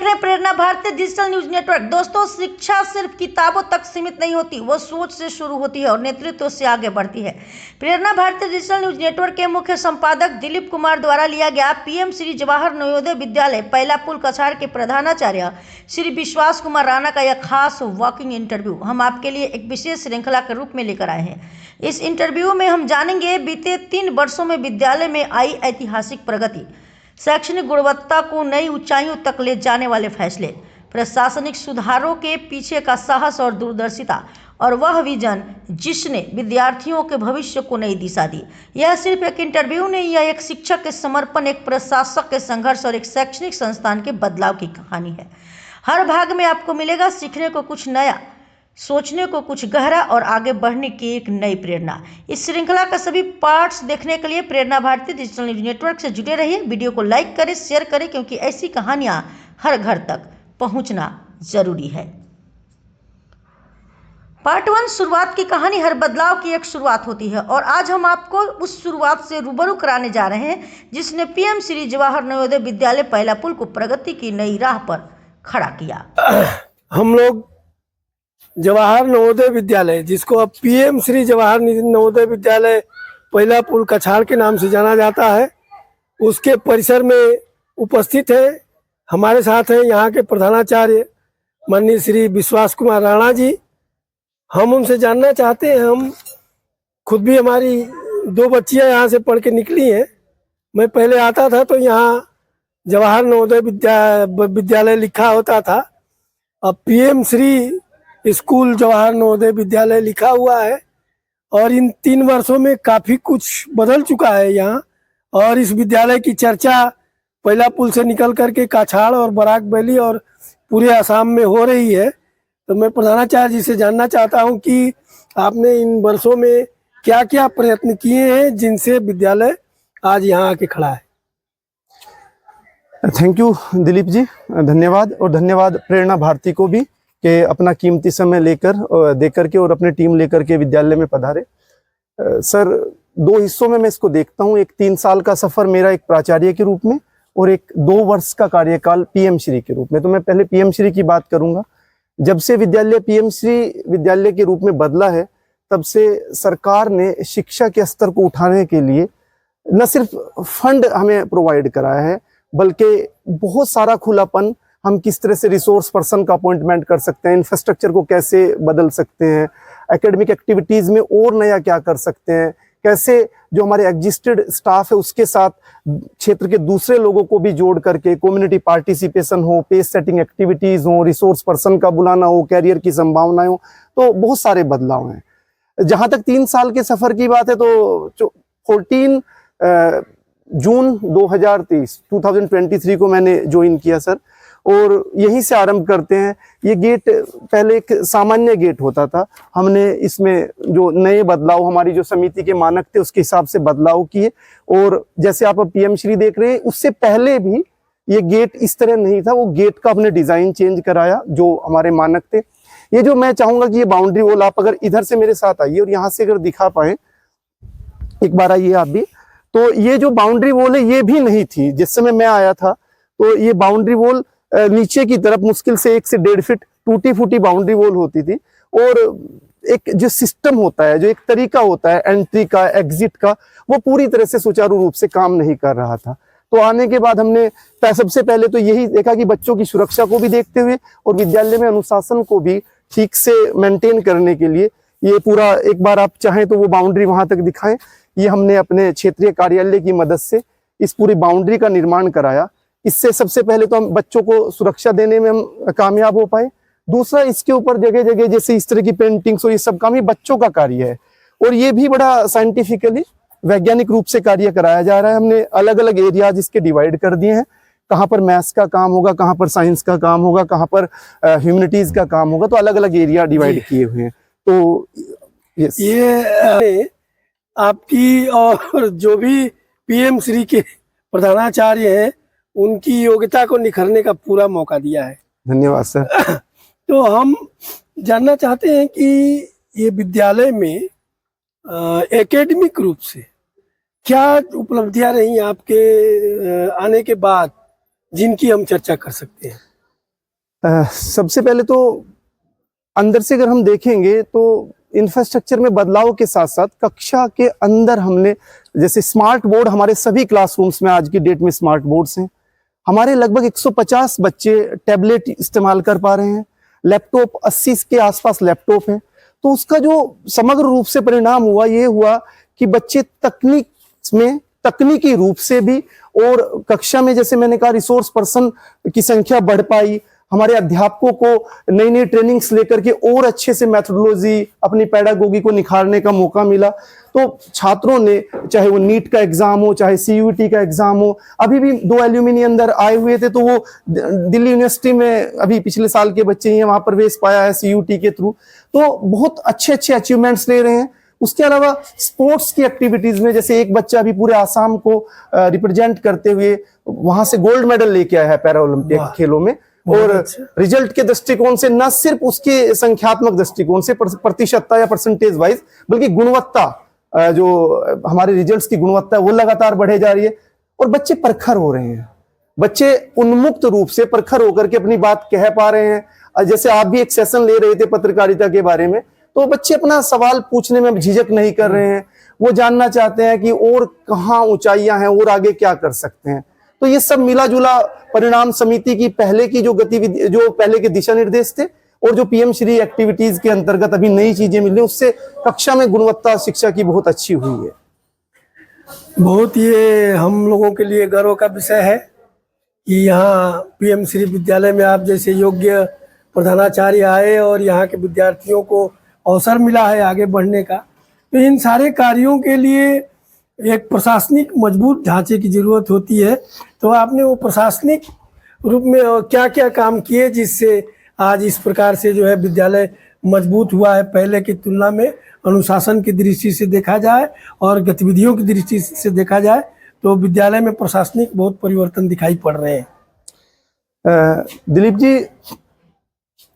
रहे हैं प्रेरणा भारतीय डिजिटल न्यूज नेटवर्क। दोस्तों, शिक्षा सिर्फ किताबों तक सीमित नहीं होती, वो सोच से शुरू होती है और नेतृत्व से आगे बढ़ती है। प्रेरणा भारतीय डिजिटल न्यूज नेटवर्क के मुख्य संपादक दिलीप कुमार द्वारा लिया गया पीएम श्री जवाहर नवोदय विद्यालय पहला पुल कछाड़ के प्रधानाचार्य श्री विश्वास कुमार राणा का यह खास वॉकिंग इंटरव्यू हम आपके लिए एक विशेष श्रृंखला के रूप में लेकर आए हैं। इस इंटरव्यू में हम जानेंगे बीते 3 वर्षों में विद्यालय में आई ऐतिहासिक प्रगति, शैक्षणिक गुणवत्ता को नई ऊंचाइयों तक ले जाने वाले फैसले, प्रशासनिक सुधारों के पीछे का साहस और दूरदर्शिता और वह विजन जिसने विद्यार्थियों के भविष्य को नई दिशा दी। यह सिर्फ एक इंटरव्यू नहीं, यह एक शिक्षक के समर्पण, एक प्रशासक के संघर्ष और एक शैक्षणिक संस्थान के बदलाव की कहानी है। हर भाग में आपको मिलेगा सीखने को कुछ नया, सोचने को कुछ गहरा और आगे बढ़ने की एक नई प्रेरणा। इस श्रृंखला का सभी पार्ट्स देखने के लिए प्रेरणा भारती डिजिटल न्यूज नेटवर्क से जुड़े रहिए। वीडियो को लाइक करें, शेयर करें, क्योंकि ऐसी कहानियां हर घर तक पहुंचना जरूरी है। पार्ट 1, शुरुआत की कहानी। हर बदलाव की एक शुरुआत होती है और आज हम आपको उस शुरुआत से रूबरू कराने जा रहे हैं जिसने पीएम श्री जवाहर नवोदय विद्यालय पहला पुल को प्रगति की नई राह पर खड़ा किया। हम लोग जवाहर नवोदय विद्यालय, जिसको अब पीएम श्री जवाहर नवोदय विद्यालय पहला पुल कछाड़ के नाम से जाना जाता है, उसके परिसर में उपस्थित है। हमारे साथ हैं यहाँ के प्रधानाचार्य माननीय श्री विश्वास कुमार राणा जी। हम उनसे जानना चाहते हैं, हम खुद भी, हमारी 2 बच्चियाँ यहाँ से पढ़ के निकली हैं। मैं पहले आता था तो यहाँ जवाहर नवोदय विद्यालय लिखा होता था, अब पीएम श्री स्कूल जवाहर नवोदय विद्यालय लिखा हुआ है और इन 3 वर्षों में काफ़ी कुछ बदल चुका है यहाँ। और इस विद्यालय की चर्चा पहला पुल से निकल करके काछाड़ और बराक वैली और पूरे असम में हो रही है। तो मैं प्रधानाचार्य जी से जानना चाहता हूँ कि आपने इन वर्षों में क्या क्या प्रयत्न किए हैं जिनसे विद्यालय आज यहाँ आके खड़ा है। थैंक यू दिलीप जी, धन्यवाद। और धन्यवाद प्रेरणा भारती को भी कि अपना कीमती समय देकर के और अपनी टीम लेकर के विद्यालय में पधारे। सर, 2 हिस्सों में मैं इसको देखता हूँ। एक 3 साल का सफर मेरा एक प्राचार्य के रूप में और एक 2 वर्ष का कार्यकाल पीएम श्री के रूप में। तो मैं पहले पीएम श्री की बात करूंगा। जब से विद्यालय पीएम श्री विद्यालय के रूप में बदला है, तब से सरकार ने शिक्षा के स्तर को उठाने के लिए न सिर्फ फंड हमें प्रोवाइड कराया है, बल्कि बहुत सारा खुलापन, हम किस तरह से रिसोर्स पर्सन का अपॉइंटमेंट कर सकते हैं, इंफ्रास्ट्रक्चर को कैसे बदल सकते हैं, एकेडमिक एक्टिविटीज़ में और नया क्या कर सकते हैं, कैसे जो हमारे एग्जिस्टेड स्टाफ है उसके साथ क्षेत्र के दूसरे लोगों को भी जोड़ करके कम्युनिटी पार्टिसिपेशन हो, पेस सेटिंग एक्टिविटीज़ हो, रिसोर्स पर्सन का बुलाना हो, कैरियर की संभावनाएं हो। तो बहुत सारे बदलाव हैं। जहाँ तक 3 साल के सफ़र की बात है तो 14 जून 2023 को मैंने ज्वाइन किया सर, और यहीं से आरंभ करते हैं। ये गेट पहले एक सामान्य गेट होता था, हमने इसमें जो नए बदलाव, हमारी जो समिति के मानक थे उसके हिसाब से बदलाव किए। और जैसे आप पीएम श्री देख रहे हैं, उससे पहले भी ये गेट इस तरह नहीं था, वो गेट का अपने डिजाइन चेंज कराया जो हमारे मानक थे। ये जो मैं चाहूंगा कि ये बाउंड्री वॉल, आप अगर इधर से मेरे साथ आइए और यहाँ से अगर दिखा पाए, एक बार आइए आप भी, तो ये जो बाउंड्री वॉल है ये भी नहीं थी जिस समय मैं आया था। तो ये बाउंड्री वॉल नीचे की तरफ मुश्किल से 1 से 1.5 फीट टूटी फूटी बाउंड्री वॉल होती थी। और एक जो सिस्टम होता है, जो एक तरीका होता है एंट्री का, एग्जिट का, वो पूरी तरह से सुचारू रूप से काम नहीं कर रहा था। तो आने के बाद हमने सबसे पहले तो यही देखा कि बच्चों की सुरक्षा को भी देखते हुए और विद्यालय में अनुशासन को भी ठीक से मेंटेन करने के लिए ये पूरा, एक बार आप चाहें तो वो बाउंड्री वहां तक दिखाएं, ये हमने अपने क्षेत्रीय कार्यालय की मदद से इस पूरी बाउंड्री का निर्माण कराया। इससे सबसे पहले तो हम बच्चों को सुरक्षा देने में हम कामयाब हो पाए। दूसरा, इसके ऊपर जगह जगह जैसे इस तरह की पेंटिंग्स और ये सब काम, ये बच्चों का कार्य है और ये भी बड़ा साइंटिफिकली, वैज्ञानिक रूप से कार्य कराया जा रहा है। हमने अलग अलग एरियाज इसके डिवाइड कर दिए हैं, कहाँ पर मैथ्स का काम होगा, कहाँ पर साइंस का काम होगा, कहाँ पर ह्यूमैनिटीज का काम होगा, तो अलग अलग एरिया डिवाइड किए हुए हैं। तो ये आपकी और जो भी पीएम श्री के प्रधानाचार्य हैं उनकी योग्यता को निखरने का पूरा मौका दिया है। धन्यवाद सर। तो हम जानना चाहते हैं कि ये विद्यालय में एकेडमिक रूप से क्या उपलब्धियां रही आपके आने के बाद जिनकी हम चर्चा कर सकते हैं? सबसे पहले तो अंदर से अगर हम देखेंगे तो इंफ्रास्ट्रक्चर में बदलाव के साथ साथ कक्षा के अंदर हमने जैसे स्मार्ट बोर्ड, हमारे सभी क्लासरूम्स में आज की डेट में स्मार्ट बोर्ड्स हैं। हमारे लगभग 150 बच्चे टैबलेट इस्तेमाल कर पा रहे हैं। लैपटॉप 80 के आसपास लैपटॉप हैं। तो उसका जो समग्र रूप से परिणाम हुआ ये हुआ कि बच्चे तकनीकी रूप से भी, और कक्षा में जैसे मैंने कहा रिसोर्स पर्सन की संख्या बढ़ पाई। हमारे अध्यापकों को नई नई ट्रेनिंग्स लेकर के और अच्छे से मेथोडोलॉजी, अपनी पेडागोगी को निखारने का मौका मिला। तो छात्रों ने, चाहे वो नीट का एग्जाम हो, चाहे सीयूईटी का एग्जाम हो, अभी भी 2 एल्यूमिनी अंदर आए हुए थे, तो वो दिल्ली यूनिवर्सिटी में अभी पिछले साल के बच्चे ही वहां प्रवेश पाया है सीयूईटी के थ्रू। तो बहुत अच्छे अच्छे अचीवमेंट्स ले रहे हैं। उसके अलावा स्पोर्ट्स की एक्टिविटीज में जैसे एक बच्चा अभी पूरे आसाम को रिप्रेजेंट करते हुए वहां से गोल्ड मेडल लेके आया है पैरा ओलंपिक खेलों में। और रिजल्ट के दृष्टिकोण से न सिर्फ उसके संख्यात्मक दृष्टिकोण से प्रतिशतता या परसेंटेज वाइज, बल्कि गुणवत्ता, जो हमारे रिजल्ट्स की गुणवत्ता है वो लगातार बढ़े जा रही है। और बच्चे प्रखर हो रहे हैं, बच्चे उन्मुक्त रूप से प्रखर होकर के अपनी बात कह पा रहे हैं। जैसे आप भी एक सेशन ले रहे थे पत्रकारिता के बारे में, तो बच्चे अपना सवाल पूछने में झिझक नहीं कर रहे हैं। वो जानना चाहते हैं कि और कहाँ ऊंचाइयां हैं और आगे क्या कर सकते हैं। तो ये सब मिला जुला परिणाम समिति की पहले की जो गतिविधि, जो पहले के दिशा निर्देश थे और जो पीएम श्री एक्टिविटीज के अंतर्गत अभी नई चीजें मिल रही, उससे कक्षा में गुणवत्ता शिक्षा की बहुत अच्छी हुई है। बहुत ये हम लोगों के लिए गर्व का विषय है कि यहाँ पीएम श्री विद्यालय में आप जैसे योग्य प्रधानाचार्य आए और यहाँ के विद्यार्थियों को अवसर मिला है आगे बढ़ने का। तो इन सारे कार्यों के लिए एक प्रशासनिक मजबूत ढांचे की जरूरत होती है। तो आपने वो प्रशासनिक रूप में क्या क्या काम किए जिससे आज इस प्रकार से जो है विद्यालय मजबूत हुआ है, पहले की तुलना में अनुशासन की दृष्टि से देखा जाए और गतिविधियों की दृष्टि से देखा जाए तो विद्यालय में प्रशासनिक बहुत परिवर्तन दिखाई पड़ रहे हैं। दिलीप जी,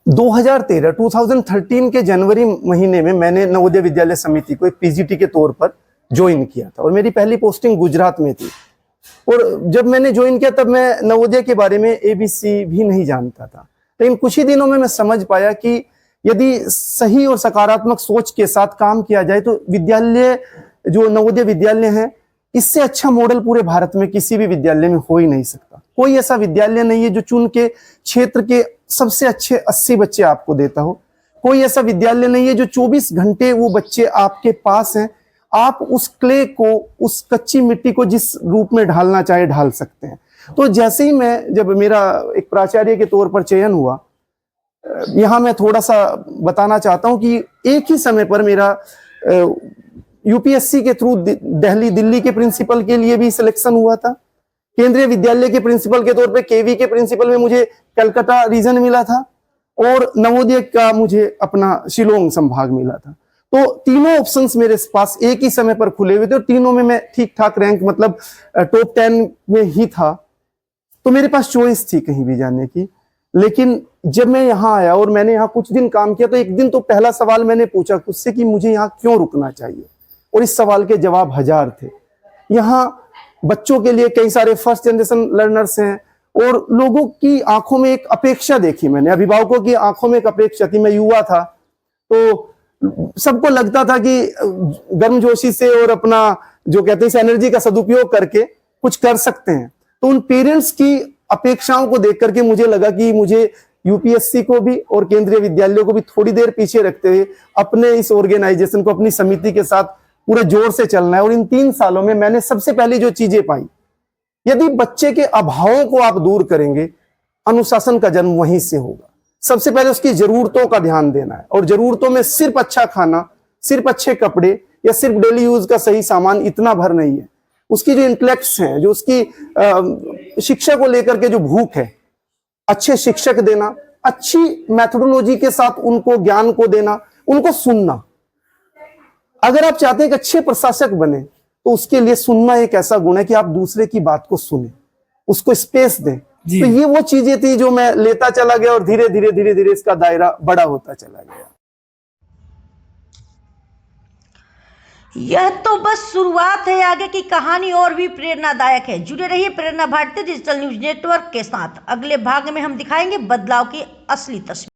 2013 के जनवरी महीने में मैंने नवोदय विद्यालय समिति को एक पीजीटी के तौर पर ज्वाइन किया था और मेरी पहली पोस्टिंग गुजरात में थी। और जब मैंने ज्वाइन किया तब मैं नवोदय के बारे में एबीसी भी नहीं जानता था, लेकिन कुछ ही दिनों में मैं समझ पाया कि यदि सही और सकारात्मक सोच के साथ काम किया जाए तो विद्यालय, जो नवोदय विद्यालय है, इससे अच्छा मॉडल पूरे भारत में किसी भी विद्यालय में हो ही नहीं सकता। कोई ऐसा विद्यालय नहीं है जो चुन के क्षेत्र के सबसे अच्छे 80 बच्चे आपको देता हो। कोई ऐसा विद्यालय नहीं है जो 24 घंटे वो बच्चे आपके पास हैं, आप उस क्ले को, उस कच्ची मिट्टी को जिस रूप में ढालना चाहे ढाल सकते हैं। तो जैसे ही जब मेरा एक प्राचार्य के तौर पर चयन हुआ, यहाँ मैं थोड़ा सा बताना चाहता हूँ कि एक ही समय पर मेरा यूपीएससी के थ्रू दिल्ली के प्रिंसिपल के लिए भी सिलेक्शन हुआ था। केंद्रीय विद्यालय के प्रिंसिपल के तौर पे केवी के प्रिंसिपल में मुझे कलकत्ता रीजन मिला था और नवोदय का मुझे अपना शिलोंग संभाग मिला था। तो तीनों ऑप्शंस मेरे पास एक ही समय पर खुले हुए थे और तीनों में मैं ठीक ठाक रैंक, मतलब टॉप 10 में ही था। तो मेरे पास चॉइस थी कहीं भी जाने की। लेकिन जब मैं यहाँ आया और मैंने यहाँ कुछ दिन काम किया तो एक दिन तो पहला सवाल मैंने पूछा खुद से कि मुझे यहाँ क्यों रुकना चाहिए, और इस सवाल के जवाब हजार थे। यहाँ बच्चों के लिए कई सारे फर्स्ट जनरेशन लर्नर्स हैं और लोगों की आंखों में एक अपेक्षा देखी मैंने, अभिभावकों की आंखों में एक अपेक्षा थी। मैं युवा था तो सबको लगता था कि गर्मजोशी से और अपना जो कहते हैं एनर्जी का सदुपयोग करके कुछ कर सकते हैं। तो उन पेरेंट्स की अपेक्षाओं को देख करके मुझे लगा कि मुझे यूपीएससी को भी और केंद्रीय विद्यालयों को भी थोड़ी देर पीछे रखते हुए अपने इस ऑर्गेनाइजेशन को, अपनी समिति के साथ पूरे जोर से चलना है। और इन 3 सालों में मैंने सबसे पहले जो चीजें पाई, यदि बच्चे के अभावों को आप दूर करेंगे, अनुशासन का जन्म वहीं से होगा। सबसे पहले उसकी जरूरतों का ध्यान देना है, और जरूरतों में सिर्फ अच्छा खाना, सिर्फ अच्छे कपड़े या सिर्फ डेली यूज का सही सामान इतना भर नहीं है। उसकी जो इंटेलेक्ट्स हैं, जो उसकी शिक्षा को लेकर के जो भूख है, अच्छे शिक्षक देना, अच्छी मैथोडोलॉजी के साथ उनको ज्ञान को देना, उनको सुनना। अगर आप चाहते हैं कि अच्छे प्रशासक बने तो उसके लिए सुनना एक ऐसा गुण है कि आप दूसरे की बात को सुने, उसको स्पेस दें। तो ये वो चीजें थी जो मैं लेता चला गया और धीरे धीरे इसका दायरा बड़ा होता चला गया। यह तो बस शुरुआत है, आगे की कहानी और भी प्रेरणादायक है। जुड़े रहिए प्रेरणा भारती डिजिटल न्यूज नेटवर्क के साथ। अगले भाग में हम दिखाएंगे बदलाव की असली तस्वीर।